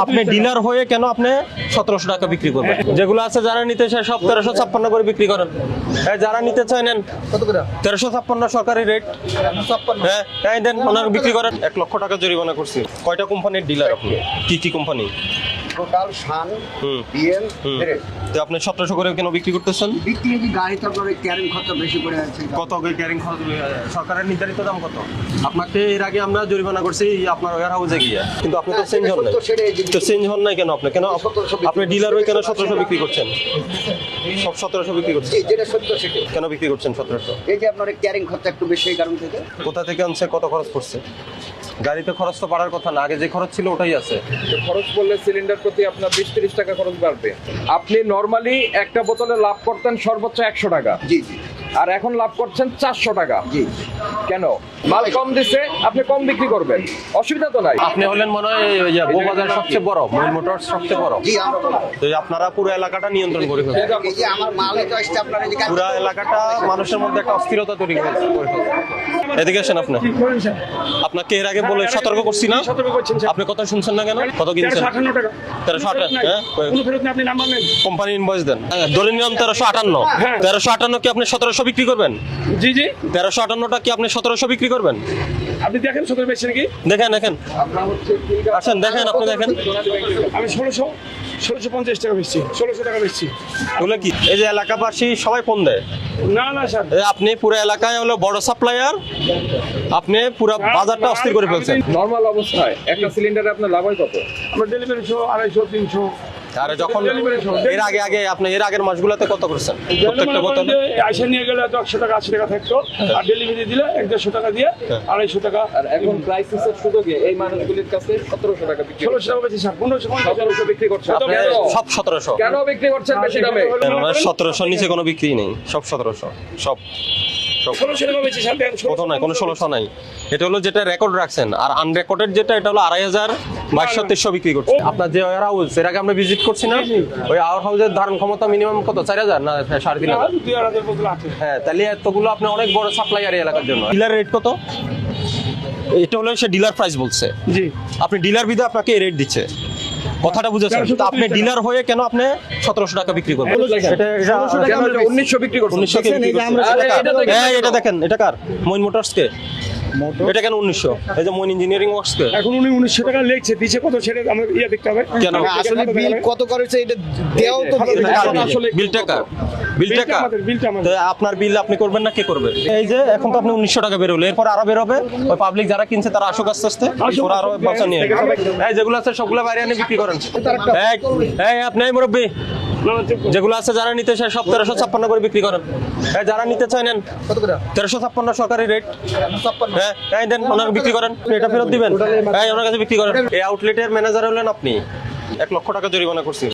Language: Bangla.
আপনি ডিলার হয়ে কেন আপনি 1700 টাকা বিক্রি করবেন? যেগুলো আছে যারা নিতে চায় সব 1356 করে বিক্রি করেন। যারা নিতে চায় নেন কত করে? 1356 সরকারি রেট। 56। হ্যাঁ দেন, ওনারা বিক্রি করেন। 1 লক্ষ টাকা জরিমানা করছি। কয়টা কোম্পানির ডিলার আপনি? কি কোম্পানি? টোটাল শান, বিএল, গ্রেড। তো আপনি 1700 করে কেন বিক্রি করতেছেন? বিক্রি কি গাড়ি তো করে ক্যারিং খরচ বেশি করে আছে। কত ক্যারিং খরচ? সরকারের নির্ধারিত দাম কত? আপনাকে এর আগে আমরা জরিমানা করছি আপনার ওয়্যার হাউসে গিয়ে, কিন্তু আপনি তো চেঞ্জ হন নাই। তো চেঞ্জ হন নাই কেন? আপনি আপনি ডিলার হয়ে কেন 1700 বিক্রি করছেন? সব 1700 বিক্রি করছেন। যেটা সত্য সেটা। কেন বিক্রি করছেন 1700? এই যে আপনার ক্যারিং খরচ একটু বেশি এই কারণ থেকে। কোথা থেকে আনছে? কত খরচ পড়ছে? গাড়িতে খরচ তো বাড়ার কথা না, আগে যে খরচ ছিল ওটাই আছে। খরচ বললে সিলিন্ডার প্রতি আপনার 20-30 টাকা খরচ বাড়বে। আপনি নরমালি একটা বোতলে লাভ করতেন সর্বোচ্চ 100 টাকা, জি জি আর এখন লাভ করছেন 400 টাকা। জি। কেন? মাল কম দিছে, আপনি কম বিক্রি করবেন, অসুবিধা তো নাই। আপনি হলেন মনে হয় বউবাজার সবচেয়ে বড়, মহিল মোটরস সবচেয়ে বড়। জি আমরা তো আপনারা পুরো এলাকাটা নিয়ন্ত্রণ করে ফেলছেন। এই যে আমার মালে তো আসছে আপনার এই যে পুরো এলাকাটা মানুষের মধ্যে একটা অস্থিরতা তৈরি করে ফেলছেন। এদিকে আসেন আপনি। আপনাকে এর আগে বলে সতর্ক করছি না? আপনি কথা শুনছেন না কেন? কত কিনছেন? 1358। হ্যাঁ, কোম্পানি ইনভয়েস দেন। দলিল নিলাম 1358। 1358 কি আপনি 1700 বিক্রি করবেন? জি জি 1358টা কি আপনি 1700 বিক্রি করবেন? আপনি দেখেন 17 বেশি নাকি? দেখেন আসেন দেখেন, আপনি দেখেন। আমি 1650 টাকা বেচছি, 1600 টাকা বেচছি। এগুলো কি? এই যে এলাকাবাসী সবাই ফোন দেয়। না না স্যার, আপনি পুরো এলাকায় হলো বড় সাপ্লায়ার, আপনি পুরো বাজারটা অস্থির করে ফেলছেন। নরমাল অবস্থায় একটা সিলিন্ডারে আপনার লাভ হয় কত? আমরা ডেলিভারি 250, 300। আরে যখন এর আগে আপনি এর আগের মাসগুলোতে কত করছেন? প্রত্যেকটা বোতলে আইসা নিয়ে গেলে তো 100 টাকা 80 টাকা থাকতো, আর ডেলিভারি দিলে 150 টাকা দিয়ে 250 টাকা। আর এখন ক্রাইসিসের সুযোগে এই মানুষগুলির কাছে 1700 টাকা বিক্রি 1600 টাকা বেচি স্যার, 1550 বিক্রি করছেন। আপনি কেন? সব 1700। কেন বিক্রি করছেন বেশি দামে? 1700 নিচে কোনো বিক্রি নেই, সব 1700। সব 1600 টাকা বেচি স্যার। কত নাই, কোনো 1600 নাই। এটা হলো যেটা রেকর্ড রাখছেন, আর আনরেকর্ডেড যেটা এটা হলো 2500, 2200 বিক্রি করছে। আপনার যে ওয়্যার হাউস এর আগে আমরা ভিজিট করছি না, ওই ওয়্যার হাউসের ধারণ ক্ষমতা মিনিমাম কত? 4000 না 3500? 2000 বোতল আছে। হ্যাঁ, তাহলে এতগুলো আপনি অনেক বড় সাপ্লায়ার এই এলাকার জন্য। ডিলার রেট কত? এটা হলো সে ডিলার প্রাইস বলছে। জি আপনি ডিলার বিধে আপনাকে এই রেট দিচ্ছে, কথাটা বুঝেছেন? তো আপনি ডিলার হয়ে কেন আপনি 1700 টাকা বিক্রি করবেন? কেন? 1900 বিক্রি করছেন। 1900 কে বিক্রি করছেন? আরে এটা তো হ্যাঁ, এটা দেখেন, এটা কার? মইন মোটরস কে? এটা কেন 1900? এই যে মইন ইঞ্জিনিয়ারিং ওয়ার্কস কে? এখন উনি 1900 টাকা লেখছে, দিছে কত সেটা আমরা দেখতে হবে। কেন? আসলে বিল কত করেছে এটা দেও তো বিলটা কার? বিলটা কার? বিলটা আমাদের। তো আপনার বিল আপনি করবেন না কে করবে? এই যে এখন তো আপনি 1900 টাকা বের হলো, এরপর আরো বের হবে। ওই পাবলিক যারা কিনছে তারা আসুক আস্তে আস্তে, ওরা আরো বাঁচা নিয়ে। এই যেগুলো আছে সবগুলো বাইরে এনে বিক্রি করেন। এই আপনি মুরব্বী, যেগুলো আছে যারা নিতে চায় সব 1356 করে বিক্রি করেন। যারা নিতে চায় নেন। কত করে? 1356 সরকারি রেট। 56। হ্যাঁ দেন, ওনারা বিক্রি করেন। এটা ফেরত দিবেন। ওনার কাছে বিক্রি করেন। এই আউটলেটের ম্যানেজার হলেন আপনি। 1 লক্ষ টাকা জরিমানা করছি।